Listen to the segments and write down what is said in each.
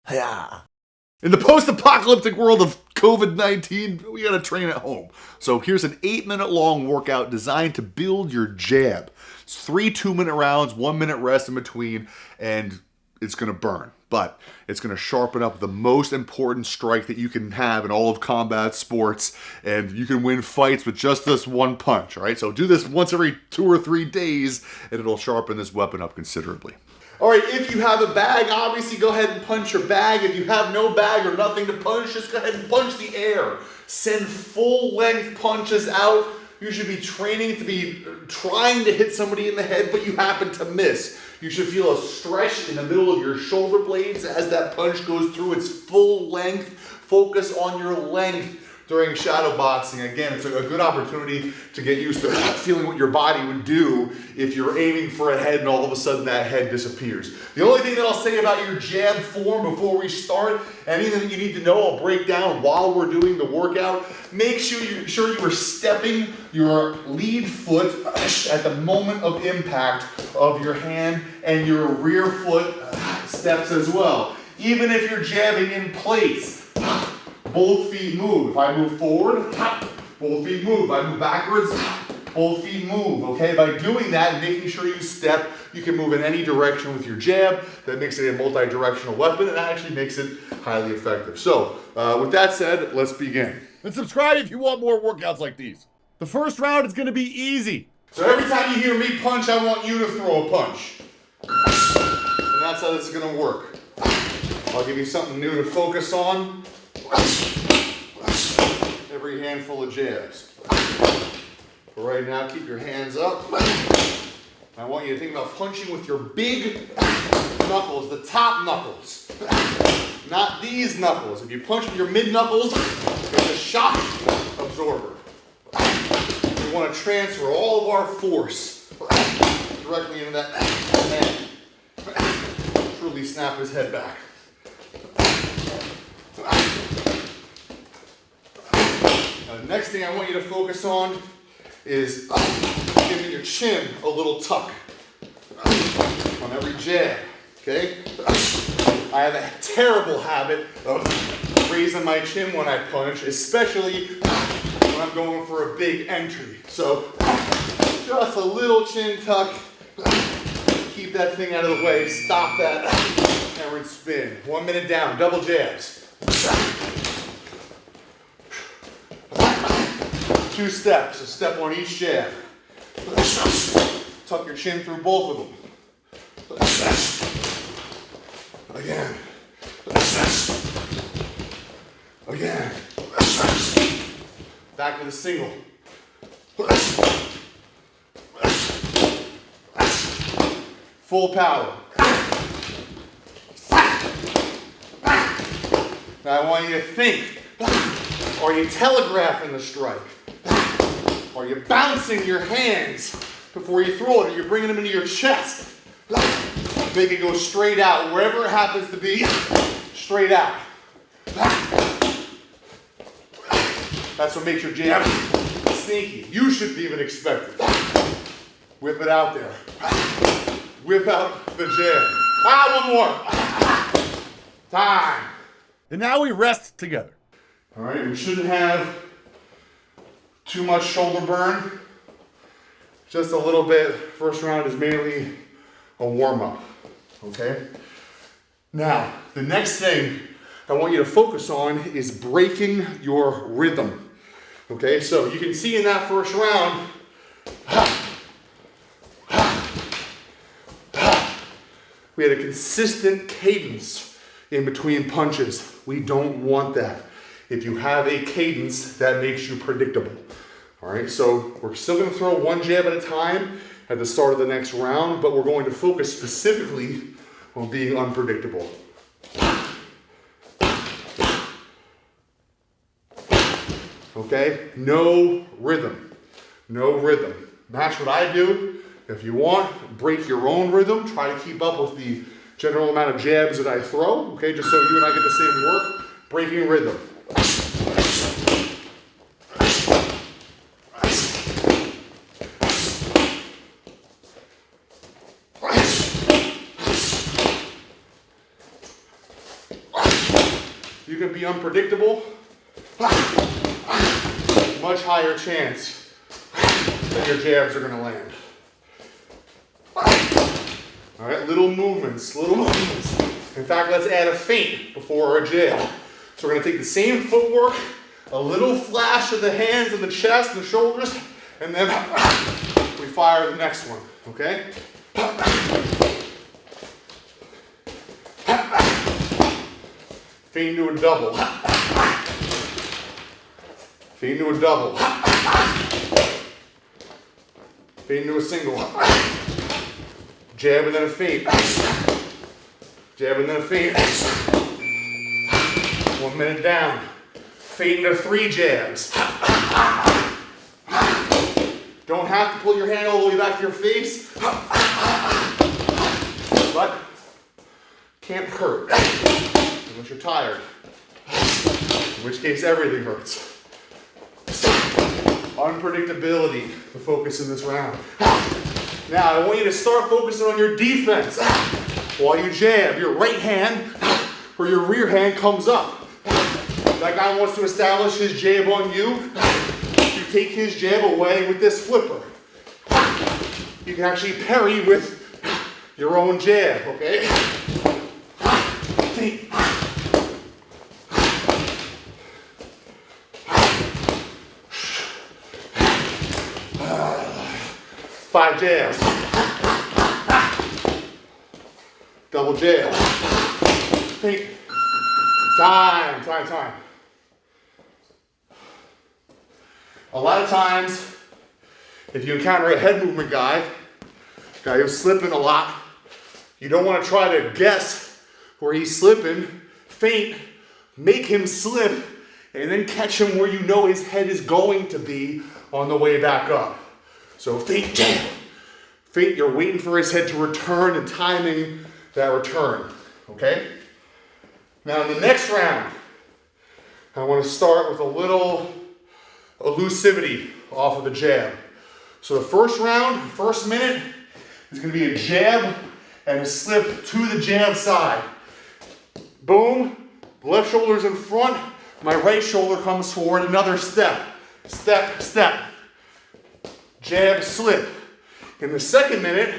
Hiya. In the post-apocalyptic world of COVID-19, we gotta train at home. So here's an 8-minute long workout designed to build your jab. It's 3 2-minute rounds, 1-minute rest in between, and it's gonna burn. But it's gonna sharpen up the most important strike that you can have in all of combat sports, and you can win fights with just this one punch, all right? So do this once every 2 or 3 days, and it'll sharpen this weapon up considerably. All right, if you have a bag, obviously go ahead and punch your bag. If you have no bag or nothing to punch, just go ahead and punch the air. Send full length punches out. You should be training to be trying to hit somebody in the head, but you happen to miss. You should feel a stretch in the middle of your shoulder blades as that punch goes through its full length. Focus on your length during shadow boxing. Again, it's a good opportunity to get used to feeling what your body would do if you're aiming for a head and all of a sudden that head disappears. The only thing that I'll say about your jab form before we start, anything that you need to know, I'll break down while we're doing the workout. Make sure you are stepping your lead foot at the moment of impact of your hand, and your rear foot steps as well. Even if you're jabbing in place, both feet move. If I move forward, both feet move. If I move backwards, both feet move, okay? By doing that and making sure you step, you can move in any direction with your jab. That makes it a multi-directional weapon, and that actually makes it highly effective. So, with that said, let's begin. And subscribe if you want more workouts like these. The first round is gonna be easy. So every time you hear me punch, I want you to throw a punch. And that's how this is gonna work. I'll give you something new to focus on. Every handful of jabs. But right now, keep your hands up. I want you to think about punching with your big knuckles, the top knuckles. Not these knuckles. If you punch with your mid knuckles, it's a shock absorber. We want to transfer all of our force directly into that man. Truly snap his head back. Now, the next thing I want you to focus on is giving your chin a little tuck on every jab, okay? I have a terrible habit of raising my chin when I punch, especially when I'm going for a big entry. So just a little chin tuck, keep that thing out of the way, stop that hammer and spin. 1 minute down, double jabs. 2 steps, a step on each jab. Tuck your chin through both of them. Again. Again. Back to the single. Full power. Now I want you to think. Are you telegraphing the strike? Are you bouncing your hands before you throw it? Are you bringing them into your chest? Make it go straight out, wherever it happens to be, straight out. That's what makes your jab sneaky. You should even expect it. Whip it out there. Whip out the jab. One more. Time. And now we rest together. All right, we shouldn't have too much shoulder burn. Just a little bit. First round is mainly a warm-up, okay? Now, the next thing I want you to focus on is breaking your rhythm, okay? So you can see in that first round, we had a consistent cadence in between punches. We don't want that. If you have a cadence, that makes you predictable. All right, so we're still gonna throw 1 jab at a time at the start of the next round, but we're going to focus specifically on being unpredictable. Okay, no rhythm, no rhythm. That's what I do. If you want, break your own rhythm. Try to keep up with the general amount of jabs that I throw, okay, just so you and I get the same work. Breaking rhythm. You can be unpredictable. Much higher chance that your jabs are gonna land. All right, little movements, little movements. In fact, let's add a feint before our jab. So we're gonna take the same footwork, a little flash of the hands and the chest and the shoulders, and then we fire the next one, okay? Feint into a double. Feint into a double. Feint into a single. Jab and then a feint. Jab and then a feint. 1 minute down. Feint into 3 jabs. Don't have to pull your hand all the way back to your face, but can't hurt unless you're tired, in which case everything hurts. Unpredictability, the focus in this round. Now I want you to start focusing on your defense. While you jab, your right hand or your rear hand comes up. That guy wants to establish his jab on you. You take his jab away with this flipper. You can actually parry with your own jab, okay? 5 jabs. Double jab. Time. A lot of times, if you encounter a head movement guy who's slipping a lot, you don't want to try to guess where he's slipping, feint, make him slip, and then catch him where you know his head is going to be on the way back up. So feint, jab. Feint, you're waiting for his head to return and timing that return, okay? Now in the next round, I want to start with a little elusivity off of the jab. So the first round, first minute, is going to be a jab and a slip to the jab side. Boom, left shoulder's in front, my right shoulder comes forward, another step. Step. Jab, slip. In the second minute,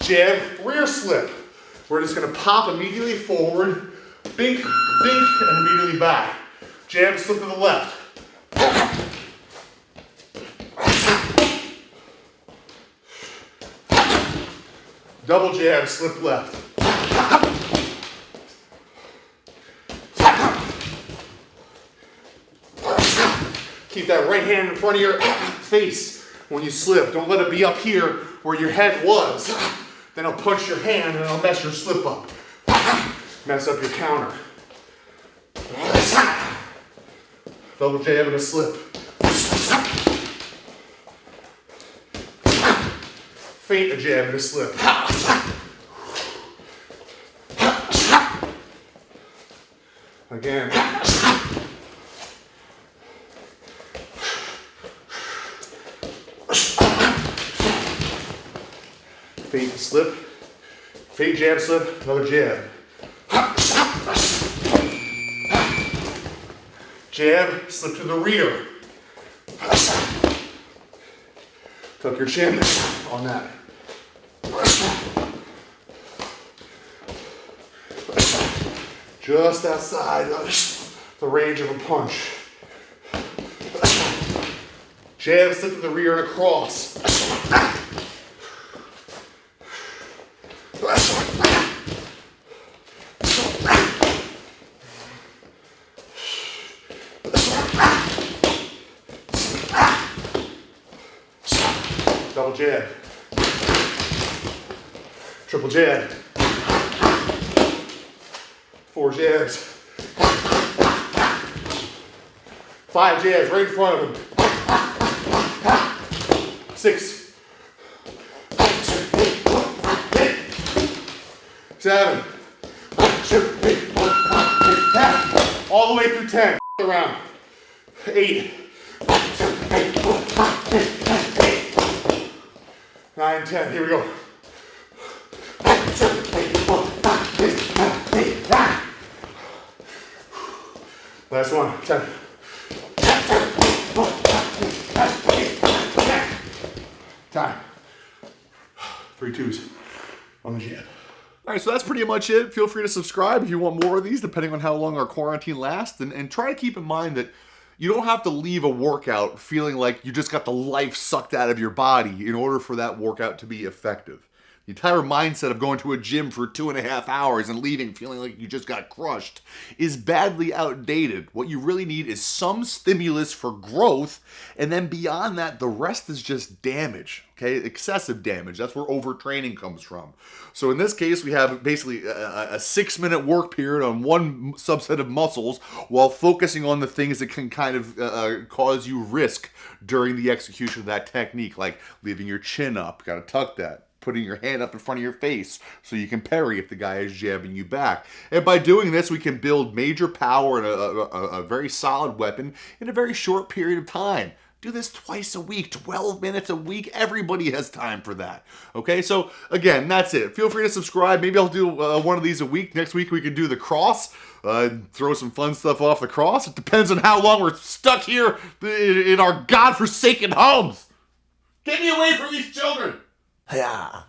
jab, rear slip. We're just going to pop immediately forward, bink, and immediately back. Jab, slip to the left. Double jab, slip left. Keep that right hand in front of your face when you slip. Don't let it be up here where your head was. Then I'll punch your hand and I'll mess your slip up. Mess up your counter. Double jab and a slip. Feint, a jab and a slip. Again. Feint, slip. Feint, jab, slip, another jab. Jab, slip to the rear. Tuck your chin on that. Just outside the range of a punch. Jab, slip to the rear and across. Double jab. Triple jab. 4 jabs. 5 jabs right in front of him. 6. 7. All the way through 10. Around. 8. 9, 10. Here we go. 10. Last one. 10. 10. Time. 3 twos on the jab. All right, so that's pretty much it. Feel free to subscribe if you want more of these, depending on how long our quarantine lasts. And try to keep in mind that you don't have to leave a workout feeling like you just got the life sucked out of your body in order for that workout to be effective. The entire mindset of going to a gym for 2.5 hours and leaving feeling like you just got crushed is badly outdated. What you really need is some stimulus for growth, and then beyond that, the rest is just damage, okay? Excessive damage. That's where overtraining comes from. So in this case, we have basically a 6-minute work period on one subset of muscles while focusing on the things that can kind of cause you risk during the execution of that technique, like leaving your chin up, gotta tuck that. Putting your hand up in front of your face so you can parry if the guy is jabbing you back. And by doing this, we can build major power and a very solid weapon in a very short period of time. Do this twice a week, 12 minutes a week. Everybody has time for that. Okay, so again, that's it. Feel free to subscribe. Maybe I'll do one of these a week. Next week we can do the cross. Throw some fun stuff off the cross. It depends on how long we're stuck here in our godforsaken homes. Get me away from these children. Yeah.